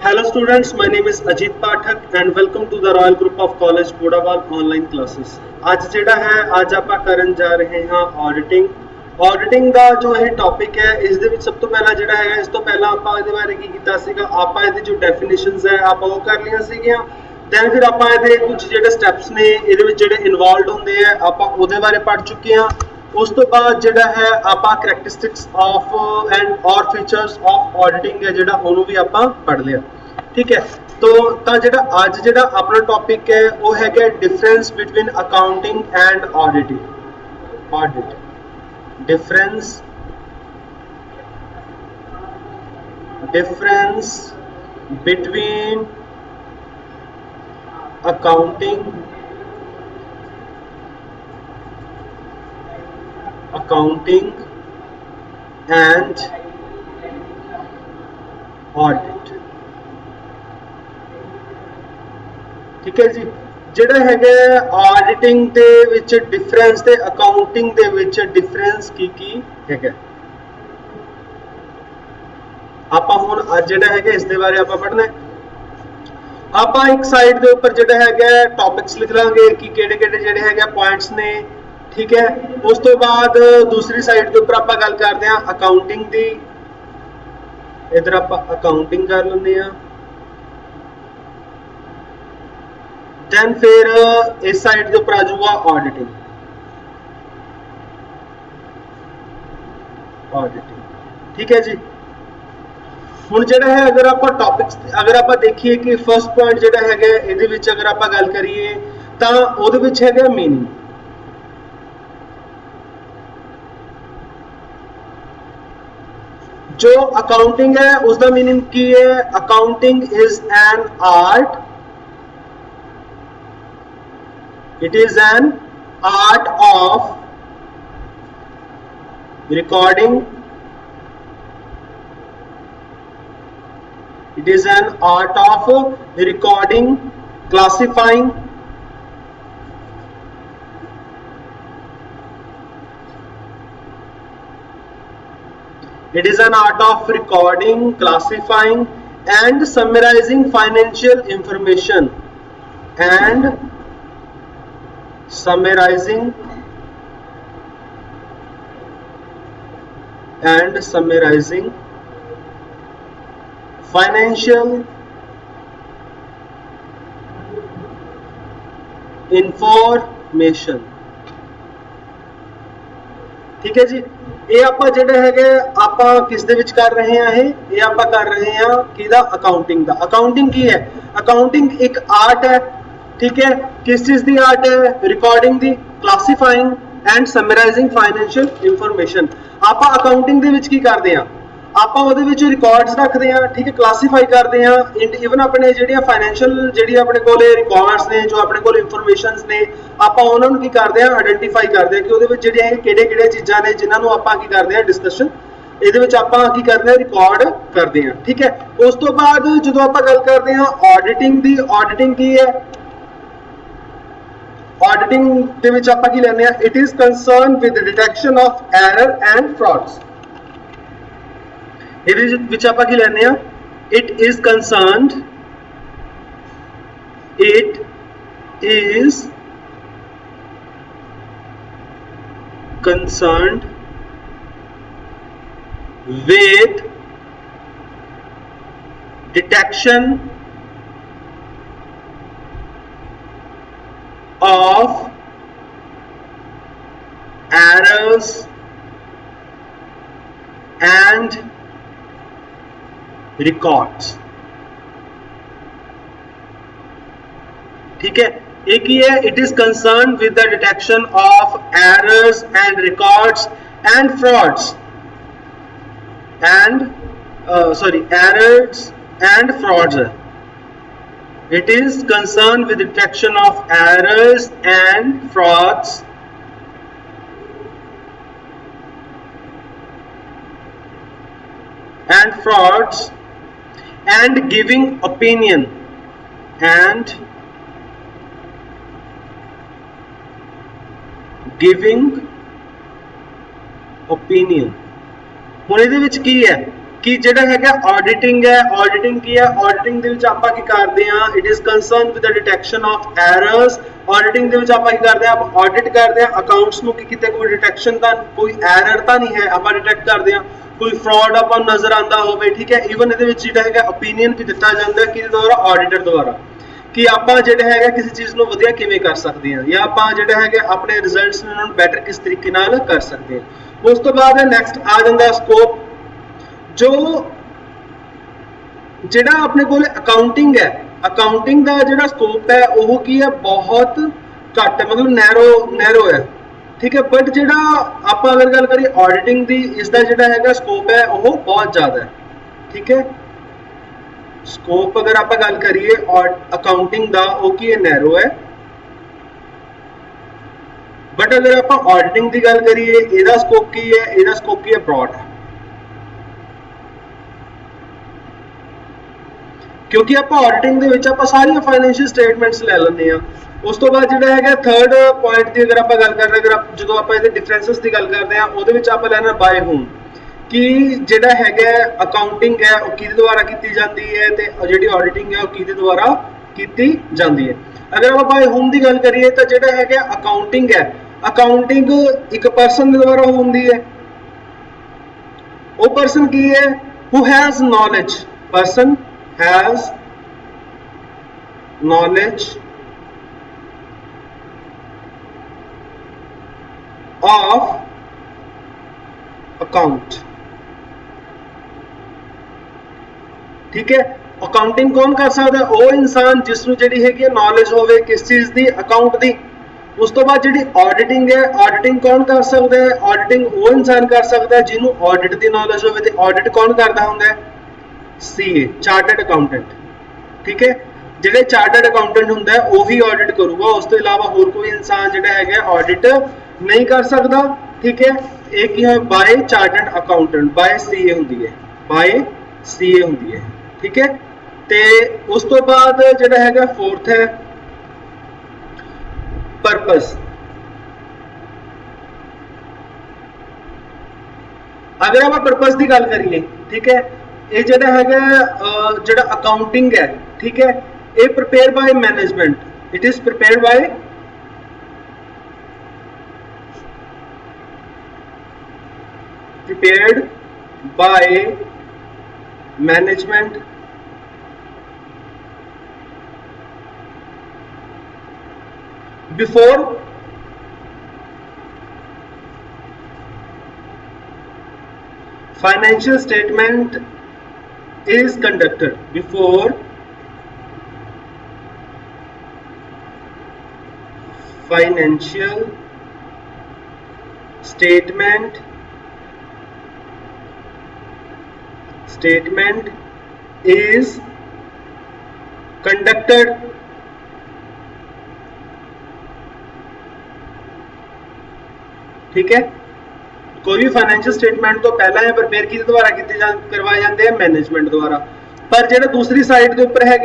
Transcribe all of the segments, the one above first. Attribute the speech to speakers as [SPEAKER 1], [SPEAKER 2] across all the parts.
[SPEAKER 1] Hello students, my name is Ajit Pathak and welcome to the Royal Group of College Bodawal online classes। ਅੱਜ ਜਿਹੜਾ ਹੈ ਅੱਜ ਆਪਾਂ ਕਰਨ ਜਾ ਰਹੇ ਹਾਂ ਆਡਿਟਿੰਗ ਦਾ ਜੋ ਇਹ ਟੌਪਿਕ ਹੈ ਇਸ ਦੇ ਵਿੱਚ ਸਭ ਤੋਂ ਪਹਿਲਾਂ ਜਿਹੜਾ ਹੈਗਾ ਇਸ ਤੋਂ ਪਹਿਲਾਂ ਆਪਾਂ ਇਹਦੇ ਬਾਰੇ ਕੀ ਕੀਤਾ ਸੀਗਾ ਆਪਾਂ ਇਹਦੀ ਜੋ ਡੈਫੀਨੇਸ਼ਨਸ ਹੈ ਆਪਾਂ ਉਹ ਕਰ ਲਈਆਂ ਸੀਗੀਆਂ ਦੈਨ ਫਿਰ ਆਪਾਂ ਇਹਦੇ ਕੁਝ ਜਿਹੜੇ ਸਟੈਪਸ ਨੇ ਇਹਦੇ ਵਿੱਚ ਜਿਹੜੇ ਇਨਵੋਲਵਡ ਹੁੰਦੇ ਆ ਆਪਾਂ ਉਹਦੇ ਬਾਰੇ ਪੜ੍ਹ ਚੁੱਕੇ ਹਾਂ। ਉਸ ਤੋਂ ਬਾਅਦ ਜਿਹੜਾ ਹੈ ਆਪਾਂ ਕਰੈਕਟਰਿਸਟਿਕਸ ਆਫ ਐਂਡ ਔਰ ਫੀਚਰਸ ਆਫ ਆਡਿਟਿੰਗ ਹੈ ਜਿਹੜਾ ਉਹਨੂੰ ਵੀ ਆਪਾਂ ਪੜ੍ਹ ਲਿਆ। ठीक है तो ਜਿਹੜਾ ਅੱਜ ਜਿਹੜਾ ਆਪਣਾ ਟੌਪਿਕ ਹੈ ਉਹ ਹੈਗਾ difference between accounting and audit difference between accounting and audit। ठीक है जी, ਜਿਹੜਾ ਹੈਗਾ ਆਡਿਟਿੰਗ ਦੇ ਵਿੱਚ ਡਿਫਰੈਂਸ ਤੇ ਅਕਾਊਂਟਿੰਗ ਦੇ ਵਿੱਚ ਡਿਫਰੈਂਸ ਕੀ ਹੈਗਾ ਆਪਾਂ ਹੁਣ ਅੱਜ ਜਿਹੜਾ ਹੈਗਾ ਇਸ ਦੇ ਬਾਰੇ ਆਪਾਂ ਪੜ੍ਹਨਾ ਹੈ। ਆਪਾਂ ਇੱਕ ਸਾਈਡ ਦੇ ਉੱਪਰ ਜਿਹੜਾ ਹੈਗਾ ਟੌਪਿਕਸ ਲਿਖ ਲਾਂਗੇ ਕਿ ਕਿਹੜੇ ਜਿਹੜੇ ਹੈਗੇ ਪੁਆਇੰਟਸ ਨੇ। ਠੀਕ ਹੈ, ਉਸ ਤੋਂ ਬਾਅਦ ਦੂਸਰੀ ਸਾਈਡ ਦੇ ਉੱਪਰ ਆਪਾਂ ਗੱਲ ਕਰਦੇ ਹਾਂ ਅਕਾਊਂਟਿੰਗ ਦੀ। ਇਧਰ ਆਪਾਂ ਅਕਾਊਂਟਿੰਗ ਕਰ ਲੈਂਦੇ ਹਾਂ then फिर इस साइड के ऊपर आ जाऊगा ऑडिटिंग। ठीक है जी, ਹੁਣ ਜਿਹੜਾ ਹੈ ਅਗਰ ਆਪਾਂ ਟੌਪਿਕਸ ਅਗਰ ਆਪਾਂ ਦੇਖੀਏ ਕਿ ਫਰਸਟ ਪੁਆਇੰਟ ਜਿਹੜਾ ਹੈਗਾ ਇਹਦੇ ਵਿੱਚ ਅਗਰ ਆਪਾਂ ਗੱਲ ਕਰੀਏ ਤਾਂ ਉਹਦੇ ਵਿੱਚ ਹੈਗਾ ਮੀਨਿੰਗ। ਜੋ ਅਕਾਊਂਟਿੰਗ ਹੈ ਉਸ ਦਾ ਮੀਨਿੰਗ ਕੀ ਹੈ? Accounting is an art. It is an art of recording. It is an art of recording, classifying, it is an art of recording, classifying and summarizing financial information and summarizing financial information। ठीक है जी, ਇਹ ਆਪਾਂ ਜਿਹੜਾ ਹੈਗਾ ਆਪਾਂ ਕਿਸ ਦੇ ਵਿੱਚ ਕਰ ਰਹੇ ਹਾਂ ਇਹ ਆਪਾਂ ਕਰ ਰਹੇ ਹਾਂ ਕਿਹਦਾ? ਅਕਾਊਂਟਿੰਗ ਦਾ। ਅਕਾਊਂਟਿੰਗ ਕੀ ਹੈ? ਅਕਾਊਂਟਿੰਗ ਇੱਕ ਆਰਟ ਹੈ। ठीक है, किस चीज की आर्ट है? रिकॉर्डिंग दी, classifying and summarising financial information. आप अकाउंटिंग दे विच की करते हैं? आप ਉਹਦੇ ਵਿੱਚ ਰਿਕਾਰਡਸ ਰੱਖਦੇ ਹਾਂ। ਠੀਕ ਹੈ, ਕਲਾਸੀਫਾਈ ਕਰਦੇ ਹਾਂ ਇਵਨ ਆਪਣੇ ਜਿਹੜੀਆਂ ਫਾਈਨੈਂਸ਼ੀਅਲ ਜਿਹੜੀ ਆਪਣੇ ਕੋਲੇ ਰਿਕਾਰਡਸ ਨੇ ਜੋ ਆਪਣੇ ਕੋਲ ਇਨਫੋਰਮੇਸ਼ਨਸ ਨੇ ਆਪਾਂ ਉਹਨਾਂ ਨੂੰ ਕੀ ਕਰਦੇ ਹਾਂ? ਆਇਡੈਂਟੀਫਾਈ ਕਰਦੇ ਹਾਂ ਕਿ ਉਹਦੇ ਵਿੱਚ ਜਿਹੜੀਆਂ ਕਿਹੜੇ ਚੀਜ਼ਾਂ ਨੇ ਜਿਨ੍ਹਾਂ ਨੂੰ ਆਪਾਂ ਕੀ ਕਰਦੇ ਹਾਂ? ਡਿਸਕਸ਼ਨ ਇਹਦੇ ਵਿੱਚ ਆਪਾਂ ਕੀ ਕਰਦੇ ਹਾਂ? ਰਿਕਾਰਡ ਕਰਦੇ ਹਾਂ। ਠੀਕ ਹੈ, ਉਸ ਤੋਂ ਬਾਅਦ ਜਦੋਂ ਆਪਾਂ ਗੱਲ ਕਰਦੇ ਹਾਂ ਆਡਿਟਿੰਗ ਦੀ, ਆਡਿਟਿੰਗ ਕੀ ਹੈ? ऑडिटिंग ਦੇ ਵਿੱਚ ਆਪਾਂ ਕੀ ਲੈਂਦੇ ਆ? It is concern with detection of error and frauds. ਇਹਦੇ ਵਿੱਚ ਆਪਾਂ ਕੀ ਲੈਂਦੇ ਆ? It is concerned with detection of errors and records। ठीक है, एक ही है it is concerned with the detection of errors and records and frauds and errors and frauds। It is concerned with detection of errors and frauds and giving opinion ਹੁਣ ਇਹਦੇ ਵਿੱਚ ਕੀ ਹੈ? ਕਿ ਜਿਹੜਾ ਹੈਗਾ ਆਡਿਟਿੰਗ ਹੈ, ਆਡਿਟਿੰਗ ਕੀ ਹੈ, ਆਡਿਟਿੰਗ ਦੇ ਵਿੱਚ ਆਪਾਂ ਕੀ ਕਰਦੇ ਹਾਂ, it is concern with the detection of errors. Auditing ਦੇ ਵਿੱਚ ਆਪਾਂ ਕੀ ਕਰਦੇ ਹਾਂ, ਆਪਾਂ ਆਡਿਟ ਕਰਦੇ ਹਾਂ ਅਕਾਊਂਟਸ ਨੂੰ ਕਿ ਕਿਤੇ ਕੋਈ ਡਿਟੈਕਸ਼ਨ ਤਾਂ, ਕੋਈ ਐਰਰ ਤਾਂ ਨਹੀਂ ਹੈ, ਆਪਾਂ ਡਿਟੈਕਟ ਕਰਦੇ ਹਾਂ, ਕੋਈ ਫਰਾਡ ਆਪਾਂ ਨੂੰ ਨਜ਼ਰ ਆਉਂਦਾ ਹੋਵੇ, ਠੀਕ ਹੈ। ਈਵਨ ਇਹਦੇ ਵਿੱਚ ਜਿਹੜਾ ਹੈਗਾ ਓਪੀਨੀਅਨ ਵੀ ਦਿੱਤਾ ਜਾਂਦਾ ਕਿਹਦੇ ਦੁਆਰਾ, ਆਡਿਟਰ ਦੁਆਰਾ, ਕਿ ਆਪਾਂ ਜਿਹੜਾ ਹੈਗਾ ਕਿਸੇ ਚੀਜ਼ ਨੂੰ ਵਧੀਆ ਕਿਵੇਂ ਕਰ ਸਕਦੇ ਹਾਂ, ਜਾਂ ਆਪਾਂ ਜਿਹੜਾ ਹੈਗਾ ਆਪਣੇ ਰਿਜ਼ਲਟਸ ਨੂੰ ਬੈਟਰ ਕਿਸ ਤਰੀਕੇ ਨਾਲ ਕਰ ਸਕਦੇ ਹਾਂ। ਉਸ ਤੋਂ ਬਾਅਦ ਨੈਕਸਟ ਆ ਜਾਂਦਾ ਸਕੋਪ। ਜੋ ਜਿਹੜਾ ਆਪਣੇ ਕੋਲ ਅਕਾਊਂਟਿੰਗ ਹੈ, ਅਕਾਊਂਟਿੰਗ ਦਾ ਜਿਹੜਾ ਸਕੋਪ ਹੈ ਉਹ ਕੀ ਹੈ, ਬਹੁਤ ਘੱਟ, ਮਤਲਬ ਨੈਰੋ ਹੈ, ਠੀਕ ਹੈ। ਬਟ ਜਿਹੜਾ ਆਪਾਂ ਅਗਰ ਗੱਲ ਕਰੀਏ ਆਡਿਟਿੰਗ ਦੀ, ਇਸ ਦਾ ਜਿਹੜਾ ਹੈਗਾ ਸਕੋਪ ਹੈ ਉਹ ਬਹੁਤ ਜ਼ਿਆਦਾ ਹੈ, ਠੀਕ ਹੈ। ਸਕੋਪ ਅਗਰ ਆਪਾਂ ਗੱਲ ਕਰੀਏ ਅਕਾਊਂਟਿੰਗ ਦਾ, ਉਹ ਕੀ ਹੈ, ਨੈਰੋ ਹੈ। ਬਟ ਅਗਰ ਆਪਾਂ ਆਡਿਟਿੰਗ ਦੀ ਗੱਲ ਕਰੀਏ, ਇਹਦਾ ਸਕੋਪ ਕੀ ਹੈ, ਇਹਦਾ ਸਕੋਪ ਕੀ ਹੈ, ਬ੍ਰੌਡ ਹੈ। ਕਿਉਂਕਿ ਆਪਾਂ ਆਡਿਟਿੰਗ ਦੇ ਵਿੱਚ ਆਪਾਂ ਸਾਰੀਆਂ ਫਾਈਨੈਂਸ਼ੀਅਲ ਸਟੇਟਮੈਂਟਸ ਲੈ ਲੈਂਦੇ ਆ। ਉਸ ਤੋਂ ਬਾਅਦ ਜਿਹੜਾ ਹੈਗਾ ਥਰਡ ਪੁਆਇੰਟ ਦੀ ਅਗਰ ਆਪਾਂ ਗੱਲ ਕਰਦੇ, ਅਗਰ ਜਦੋਂ ਆਪਾਂ ਇਹਦੇ ਡਿਫਰੈਂਸਸ ਦੀ ਗੱਲ ਕਰਦੇ ਆ, ਉਹਦੇ ਵਿੱਚ ਆਪਾਂ ਲੈਣਾ ਬਾਏ ਹੋਮ, ਕਿ ਜਿਹੜਾ ਹੈਗਾ ਅਕਾਊਂਟਿੰਗ ਹੈ ਉਹ ਕਿਹਦੇ ਦੁਆਰਾ ਕੀਤੀ ਜਾਂਦੀ ਹੈ, ਤੇ ਜਿਹੜੀ ਆਡਿਟਿੰਗ ਹੈ ਉਹ ਕਿਹਦੇ ਦੁਆਰਾ ਕੀਤੀ ਜਾਂਦੀ ਹੈ। ਅਗਰ ਆਪਾਂ ਬਾਏ ਹੋਮ ਦੀ ਗੱਲ ਕਰੀਏ ਤਾਂ ਜਿਹੜਾ ਹੈਗਾ ਅਕਾਊਂਟਿੰਗ ਹੈ, ਅਕਾਊਂਟਿੰਗ ਇੱਕ ਪਰਸਨ ਦੇ ਦੁਆਰਾ ਹੁੰਦੀ ਹੈ। ਉਹ ਪਰਸਨ ਕੀ ਹੈ, who has knowledge, person has knowledge of account, ठीक है। अकाउंटिंग कौन कर सकता है, वो इंसान जिसनों जिहड़ी हैगी नॉलेज होवे किस चीज दी, अकाउंट दी। उस तो बाद जिहड़ी ऑडिटिंग है, ऑडिटिंग कौन कर सकता है, ऑडिटिंग वो इंसान कर सकता है जिन्हों ऑडिट दी नॉलेज होवे। ते ऑडिट कौन करता हुंदा है, सीए, चार्टर्ड अकाउंटेंट, ठीक है। ਜਿਹੜੇ ਚਾਰਟਰਡ ਅਕਾਊਂਟੈਂਟ ਹੁੰਦਾ ਹੈ ਉਹੀ ਆਡਿਟ ਕਰੂਗਾ, ਉਸ ਤੋਂ ਇਲਾਵਾ ਹੋਰ ਕੋਈ ਇਨਸਾਨ ਜਿਹੜਾ ਹੈਗਾ ਆਡਿਟ ਨਹੀਂ ਕਰ ਸਕਦਾ, ਠੀਕ ਹੈ। ਇਹ ਕੀ ਹੈ, by chartered accountant, by CA ਹੁੰਦੀ ਹੈ, ਬਾਏ ਸੀਏ ਹੁੰਦੀ ਹੈ, ਠੀਕ ਹੈ। ਤੇ ਉਸ ਤੋਂ ਬਾਅਦ ਜਿਹੜਾ ਹੈਗਾ ਫੋਰਥ ਹੈ ਪਰਪਸ। ਅਗਰ ਆਪਾਂ ਪਰਪਸ ਦੀ ਗੱਲ ਕਰੀਏ, ਠੀਕ ਹੈ, ਇਹ ਜਿਹੜਾ ਹੈਗਾ ਜਿਹੜਾ ਅਕਾਊਂਟਿੰਗ ਹੈ, ਠੀਕ ਹੈ, ਇਹ prepare ਬਾय management, it is prepare ਬਾय management before financial statement is conducted, before financial statement is conducted, ठीक है। कोई भी फाइनेंशियल स्टेटमेंट तो पहला है प्रिपेयर किस द्वारा करवाए जाते हैं, मैनेजमेंट द्वारा। पर जो दूसरी साइड के उपर है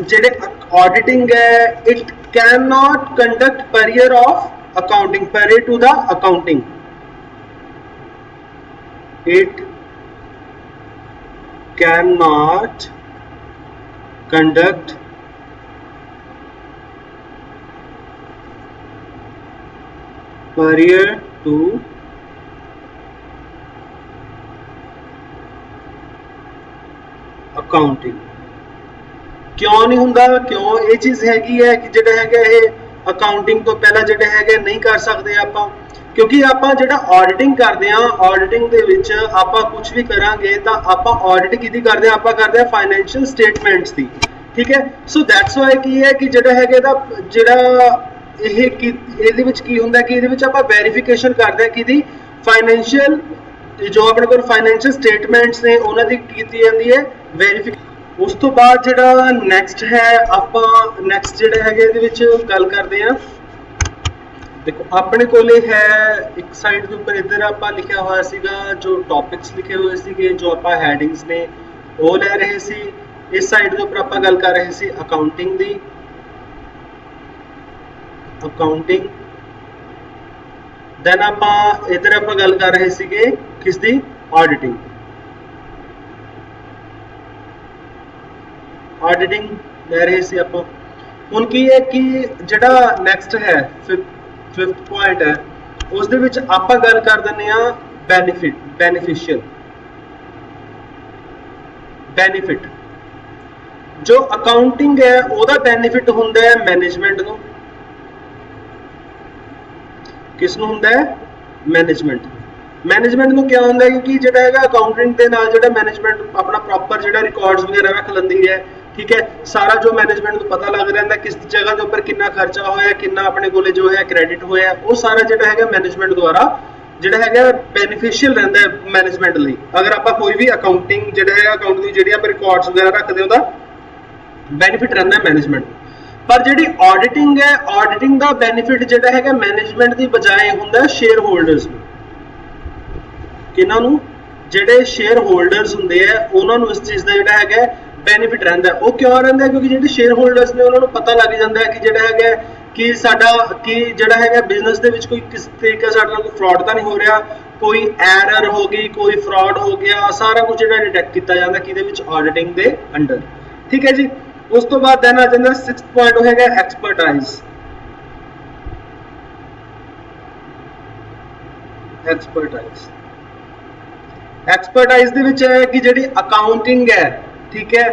[SPEAKER 1] जेडे ऑडिटिंग है, it cannot conduct period of accounting, period to the accounting, it cannot conduct period to accounting. क्यों नहीं हुंदा, क्यों ये चीज़ हैगी है कि जिहड़ा हैगा ये अकाउंटिंग तो पहला जिहड़ा हैगा नहीं कर सकते आपां, क्योंकि आपां जिहड़ा ऑडिटिंग करते हैं, ऑडिटिंग दे विच आपां कुछ भी करांगे तो आपां ऑडिट किहदी करदे हैं, आपां करदे हैं फाइनेंशियल स्टेटमेंट्स दी, ठीक है। सो दैट्स वाई की है कि जिहड़ा हैगा दा जिहड़ा ਇਹਦੇ ਵਿੱਚ ਕੀ ਹੁੰਦਾ ਕਿ ਇਹਦੇ ਵਿੱਚ ਆਪਾਂ ਵੈਰੀਫਿਕੇਸ਼ਨ ਕਰਦੇ ਹਾਂ ਕਿਹਦੀ, ਫਾਈਨੈਂਸ਼ੀਅਲ ਜੋ ਆਪਣੇ ਕੋਲ ਫਾਈਨੈਂਸ਼ੀਅਲ ਸਟੇਟਮੈਂਟਸ ਨੇ ਉਹਨਾਂ ਦੀ ਕੀਤੀ ਜਾਂਦੀ ਹੈ ਵੈਰੀਫਿਕੇਸ਼ਨ। ਉਸ ਤੋਂ ਬਾਅਦ ਜਿਹੜਾ ਨੈਕਸਟ ਹੈ, ਆਪਾਂ ਨੈਕਸਟ ਜਿਹੜਾ ਹੈਗਾ ਇਹਦੇ ਵਿੱਚ ਗੱਲ ਕਰਦੇ ਹਾਂ। ਦੇਖੋ ਆਪਣੇ ਕੋਲੇ ਹੈ ਇੱਕ ਸਾਈਡ ਦੇ ਉੱਪਰ ਇੱਧਰ ਆਪਾਂ ਲਿਖਿਆ ਹੋਇਆ ਸੀਗਾ ਜੋ ਟੌਪਿਕਸ ਲਿਖੇ ਹੋਏ ਸੀਗੇ, ਜੋ ਆਪਾਂ ਹੈਡਿੰਗਸ ਨੇ ਉਹ ਲੈ ਰਹੇ ਸੀ। ਇਸ ਸਾਈਡ ਦੇ ਉੱਪਰ ਆਪਾਂ ਗੱਲ ਕਰ ਰਹੇ ਸੀ ਅਕਾਊਂਟਿੰਗ ਦੀ, अकाउंटिंग। दैन आप इधर आप गल कर रहे थे किसकी, ऑडिटिंग। ਆਡਿਟਿੰਗ ਲੈ ਰਹੇ ਸੀ ਆਪਾਂ। ਹੁਣ ਕੀ ਹੈ ਕਿ ਜਿਹੜਾ ਨੈਕਸਟ ਹੈ 5th ਪੁਆਇੰਟ ਹੈ, ਉਸ ਦੇ ਵਿੱਚ ਆਪਾਂ ਗੱਲ ਕਰ ਦਿੰਦੇ ਆ ਬੈਨੀਫਿਟ। ਜੋ ਅਕਾਊਂਟਿੰਗ ਹੈ ਉਹਦਾ ਬੈਨੀਫਿਟ ਹੁੰਦਾ ਹੈ ਮੈਨੇਜਮੈਂਟ ਨੂੰ। ਕਿਸ ਨੂੰ ਹੁੰਦਾ ਹੈ? ਮੈਨੇਜਮੈਂਟ ਨੂੰ ਕਿਆ ਹੁੰਦਾ ਹੈ ਕਿ ਜਿਹੜਾ ਹੈਗਾ ਅਕਾਊਂਟਿੰਗ ਦੇ ਨਾਲ ਜਿਹੜਾ ਮੈਨੇਜਮੈਂਟ ਆਪਣਾ ਪ੍ਰੋਪਰ ਜਿਹੜਾ ਰਿਕਾਰਡਸ ਵਗੈਰਾ ਰੱਖ ਲੈਂਦੀ ਹੈ, ਠੀਕ ਹੈ। ਸਾਰਾ ਜੋ ਮੈਨੇਜਮੈਂਟ ਨੂੰ ਪਤਾ ਲੱਗ ਰਹਿੰਦਾ ਕਿਸ ਜਗ੍ਹਾ ਦੇ ਉੱਪਰ ਕਿੰਨਾ ਖਰਚਾ ਹੋਇਆ, ਕਿੰਨਾ ਆਪਣੇ ਕੋਲੇ ਜੋ ਹੈ ਕ੍ਰੈਡਿਟ ਹੋਇਆ, ਉਹ ਸਾਰਾ ਜਿਹੜਾ ਹੈਗਾ ਮੈਨੇਜਮੈਂਟ ਦੁਆਰਾ ਜਿਹੜਾ ਹੈਗਾ ਬੈਨੀਫੀਸ਼ੀਅਲ ਰਹਿੰਦਾ ਹੈ ਮੈਨੇਜਮੈਂਟ ਲਈ। ਅਗਰ ਆਪਾਂ ਕੋਈ ਵੀ ਅਕਾਊਂਟਿੰਗ ਜਿਹੜਾ ਹੈ ਅਕਾਊਂਟ ਦੀ ਜਿਹੜੀ ਆਪਾਂ ਰਿਕਾਰਡਸ ਵਗੈਰਾ ਰੱਖਦੇ ਉਹਦਾ ਬੈਨੀਫਿਟ ਰਹਿੰਦਾ ਮੈਨੇਜਮੈਂਟ। ਪਰ ਜਿਹੜੀ ਆਡਿਟਿੰਗ ਹੈ, ਆਡਿਟਿੰਗ ਦਾ ਬੈਨੀਫਿਟ ਜਿਹੜਾ ਹੈਗਾ ਮੈਨੇਜਮੈਂਟ ਦੀ ਬਜਾਏ ਹੁੰਦਾ ਸ਼ੇਅਰ ਹੋਲਡਰਸ ਨੂੰ। ਕਿਹਨਾਂ ਨੂੰ? ਜਿਹੜੇ ਸ਼ੇਅਰ ਹੋਲਡਰਸ ਹੁੰਦੇ ਆ ਉਹਨਾਂ ਨੂੰ ਇਸ ਚੀਜ਼ ਦਾ ਜਿਹੜਾ ਹੈਗਾ ਬੈਨੀਫਿਟ ਰਹਿੰਦਾ। ਉਹ ਕਿਉਂ ਰਹਿੰਦਾ? ਕਿਉਂਕਿ ਜਿਹੜੇ ਸ਼ੇਅਰ ਹੋਲਡਰਸ ਨੇ ਉਹਨਾਂ ਨੂੰ ਪਤਾ ਲੱਗ ਜਾਂਦਾ ਹੈ ਕਿ ਜਿਹੜਾ ਹੈਗਾ ਕਿ ਸਾਡਾ ਜਿਹੜਾ ਹੈਗਾ ਬਿਜ਼ਨਸ ਦੇ ਵਿੱਚ ਕੋਈ ਕਿਸ ਤਰੀਕੇ ਸਾਡੇ ਨਾਲ ਕੋਈ ਫਰਾਡ ਤਾਂ ਨਹੀਂ ਹੋ ਰਿਹਾ, ਕੋਈ ਐਰਰ ਹੋ ਗਈ, ਕੋਈ ਫਰਾਡ ਹੋ ਗਿਆ, ਸਾਰਾ ਕੁਝ ਜਿਹੜਾ ਡਿਟੈਕਟ ਕੀਤਾ ਜਾਂਦਾ ਕਿਹਦੇ ਵਿੱਚ? ਆਡਿਟਿੰਗ ਦੇ ਅੰਡਰ, ਠੀਕ ਹੈ ਜੀ। ਉਸ ਤੋਂ ਬਾਅਦ ਦੇਨ ਆ ਜਾਂਦਾ 6th ਪੁਆਇੰਟ ਉਹ ਹੈਗਾ ਐਕਸਪਰਟਾਈਜ਼ ਦੇ ਵਿੱਚ ਹੈ ਕਿ ਜਿਹੜੀ ਅਕਾਊਂਟਿੰਗ ਹੈ, ਠੀਕ ਹੈ,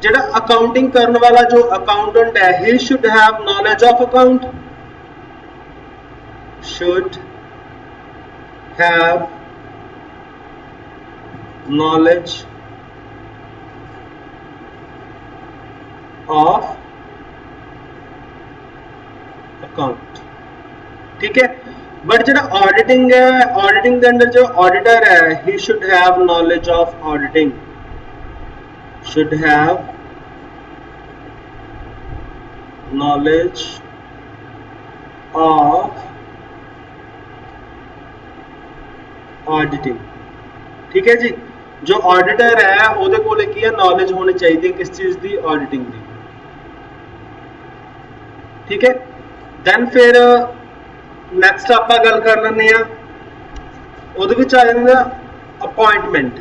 [SPEAKER 1] ਜਿਹੜਾ ਅਕਾਊਂਟਿੰਗ ਕਰਨ ਵਾਲਾ ਜੋ ਅਕਾਊਂਟੈਂਟ ਹੈ, he should have knowledge of account, should have knowledge of account, ठीक है। बट ਜਿਹੜਾ ऑडिटिंग है, ऑडिटिंग ਦੇ अंदर जो ऑडिटर है, he should have knowledge of auditing, should have knowledge of auditing, ठीक है जी। जो ऑडिटर है ਉਹਦੇ ਕੋਲੇ ਕੀ ਹੈ? नॉलेज होनी चाहिए किस चीज ਦੀ? ऑडिटिंग ਦੀ, ठीक है। देन फिर ਨੈਕਸਟ ਆਪਾਂ ਗੱਲ ਕਰ ਲੈਂਦੇ ਆ, ਉਹਦੇ ਵਿੱਚ ਆ ਜਾਂਦਾ ਅਪਾਇੰਟਮੈਂਟ।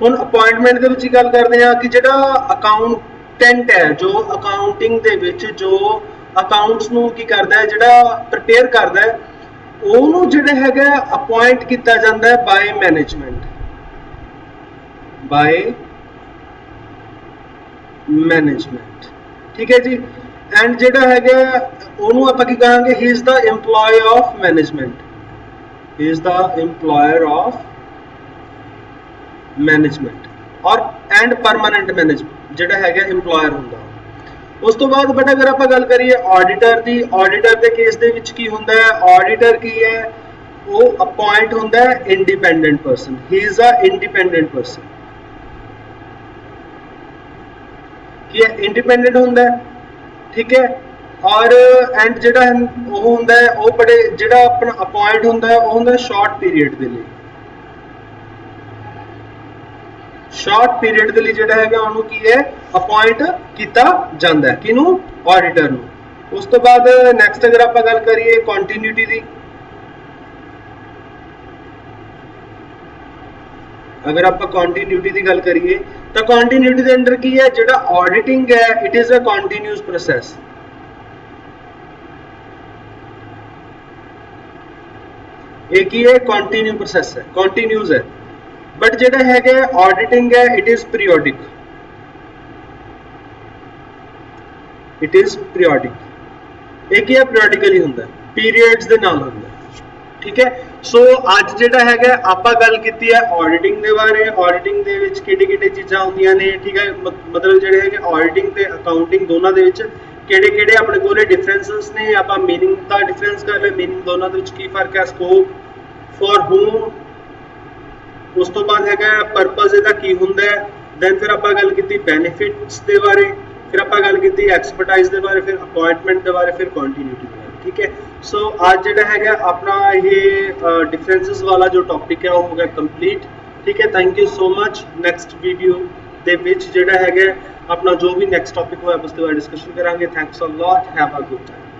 [SPEAKER 1] ਹੁਣ ਅਪਾਇੰਟਮੈਂਟ ਦੇ ਵਿੱਚ ਗੱਲ ਕਰਦੇ ਆ ਕਿ ਜਿਹੜਾ ਅਕਾਊਂਟੈਂਟ ਹੈ, ਜੋ ਅਕਾਊਂਟਿੰਗ ਦੇ ਵਿੱਚ ਜੋ ਅਕਾਊਂਟਸ ਨੂੰ ਕੀ ਕਰਦਾ ਹੈ, ਜਿਹੜਾ ਪ੍ਰਿਪੇਅਰ ਕਰਦਾ ਹੈ, ਉਹਨੂੰ ਜਿਹੜਾ ਹੈਗਾ ਅਪਾਇੰਟ ਕੀਤਾ ਜਾਂਦਾ ਹੈ ਬਾਈ ਮੈਨੇਜਮੈਂਟ, ਠੀਕ ਹੈ ਜੀ। ਐਂਡ ਜਿਹੜਾ ਹੈਗਾ ਉਹਨੂੰ ਆਪਾਂ ਕੀ ਕਹਾਂਗੇ? ਹੀ is the EMPLOYE of management, ਔਰ ਐਂਡ ਪਰਮਾਨੈਂਟ ਮੈਨੇਜਮੈਂਟ ਜਿਹੜਾ ਹੈਗਾ EMPLOYER ਹੁੰਦਾ। ਉਸ ਤੋਂ ਬਾਅਦ ਬਟ ਅਗਰ ਆਪਾਂ ਗੱਲ ਕਰੀਏ ਆਡੀਟਰ ਦੀ, ਆਡੀਟਰ ਦੇ ਕੇਸ ਦੇ ਵਿੱਚ ਕੀ ਹੁੰਦਾ ਹੈ? ਆਡੀਟਰ ਕੀ ਹੈ? ਉਹ ਅਪਾਇੰਟ ਹੁੰਦਾ ਹੈ independent person, he is a independent person, ਕੀ ਹੈ? ਇੰਡੀਪੈਂਡੈਂਟ ਹੁੰਦਾ ਹੈ, ਠੀਕ ਹੈ। ਔਰ ਐਂਡ ਜਿਹੜਾ ਉਹ ਹੁੰਦਾ ਹੈ ਉਹ ਬੜੇ ਜਿਹੜਾ ਆਪਣਾ ਅਪਾਇੰਟ ਹੁੰਦਾ ਹੈ ਉਹ ਹੁੰਦਾ ਸ਼ਾਰਟ ਪੀਰੀਅਡ ਦੇ ਲਈ, ਜਿਹੜਾ ਹੈਗਾ ਉਹਨੂੰ ਕੀ ਹੈ? ਅਪਾਇੰਟ ਕੀਤਾ ਜਾਂਦਾ ਹੈ। ਕਿਹਨੂੰ? ਆਡੀਟਰ ਨੂੰ। ਉਸ ਤੋਂ ਬਾਅਦ ਨੈਕਸਟ ਅਗਰ ਆਪਾਂ ਗੱਲ ਕਰੀਏ ਕੰਟੀਨਿਊਟੀ ਦੀ, ਅਗਰ ਆਪਾਂ ਕੰਟੀਨਿਊਟੀ ਦੀ ਗੱਲ ਕਰੀਏ ਤਾਂ ਕੰਟੀਨਿਊਟੀ ਦੇ ਅੰਡਰ ਕੀ ਹੈ? ਜਿਹੜਾ ਆਡੀਟਿੰਗ ਹੈ it is a continuous process, ਇਹ ਕੀ ਹੈ? ਕੰਟੀਨਿਊ ਪ੍ਰੋਸੈਸ ਹੈ, ਕੰਟੀਨਿਊਸ ਹੈ। बट ਜਿਹੜਾ ਹੈਗਾ ਆਡੀਟਿੰਗ ਹੈ ਇਟ ਇਜ਼ ਪੀਰੀਓਡਿਕ, ਇਹ ਕੀ ਹੈ? ਪੀਰੀਓਡਿਕਲੀ ਹੁੰਦਾ, ਪੀਰੀਅਡਸ ਦੇ ਨਾਲ ਹੁੰਦਾ, ਠੀਕ ਹੈ। ਸੋ ਅੱਜ ਜਿਹੜਾ ਹੈਗਾ ਆਪਾਂ ਗੱਲ ਕੀਤੀ ਹੈ ਆਡੀਟਿੰਗ ਦੇ ਬਾਰੇ, ਆਡੀਟਿੰਗ ਦੇ ਵਿੱਚ ਕਿਹੜੇ ਚੀਜ਼ਾਂ ਹੁੰਦੀਆਂ ਨੇ, ਠੀਕ ਹੈ। ਮਤਲਬ ਜਿਹੜੇ ਹੈਗੇ ਆਡੀਟਿੰਗ ਤੇ ਅਕਾਊਂਟਿੰਗ ਦੋਨਾਂ ਦੇ ਵਿੱਚ ਕਿਹੜੇ ਆਪਣੇ ਕੋਲੇ ਡਿਫਰੈਂਸਸ ਨੇ, ਆਪਾਂ ਮੀਨਿੰਗ ਦਾ ਡਿਫਰੈਂਸ ਕਰ ਲਿਆ, ਮੀਨਿੰਗ ਦੋਨਾਂ ਦੇ ਵਿੱਚ ਕੀ ਫਰਕ ਹੈ, ਸਕੋਪ, ਫॉर whom, ਉਸ ਤੋਂ ਬਾਅਦ ਹੈਗਾ ਪਰਪਸ ਇਹਦਾ ਕੀ ਹੁੰਦਾ ਹੈ। ਦੈਨ ਫਿਰ ਆਪਾਂ ਗੱਲ ਕੀਤੀ ਬੈਨੀਫਿਟਸ ਦੇ ਬਾਰੇ, ਫਿਰ ਆਪਾਂ ਗੱਲ ਕੀਤੀ ਐਕਸਪਰਟਾਈਜ਼ ਦੇ ਬਾਰੇ, ਫਿਰ ਅਪਾਇੰਟਮੈਂਟ ਦੇ ਬਾਰੇ, ਫਿਰ ਕੰਟੀਨਿਊਟੀ ਦੇ ਬਾਰੇ, ਠੀਕ ਹੈ। ਸੋ ਅੱਜ ਜਿਹੜਾ ਹੈਗਾ ਆਪਣਾ ਇਹ ਡਿਫਰੈਂਸਸ ਵਾਲਾ ਜੋ ਟੌਪਿਕ ਹੈ ਉਹ ਹੋ ਗਿਆ ਕੰਪਲੀਟ, ਠੀਕ ਹੈ। Thank you so much. Next video ਦੇ ਵਿੱਚ ਜਿਹੜਾ ਹੈਗਾ ਆਪਣਾ ਜੋ ਵੀ ਨੈਕਸਟ ਟੌਪਿਕ ਹੋਇਆ ਉਸ ਦੇ ਬਾਰੇ ਡਿਸਕਸ਼ਨ ਕਰਾਂਗੇ। Thanks a lot, have a good time.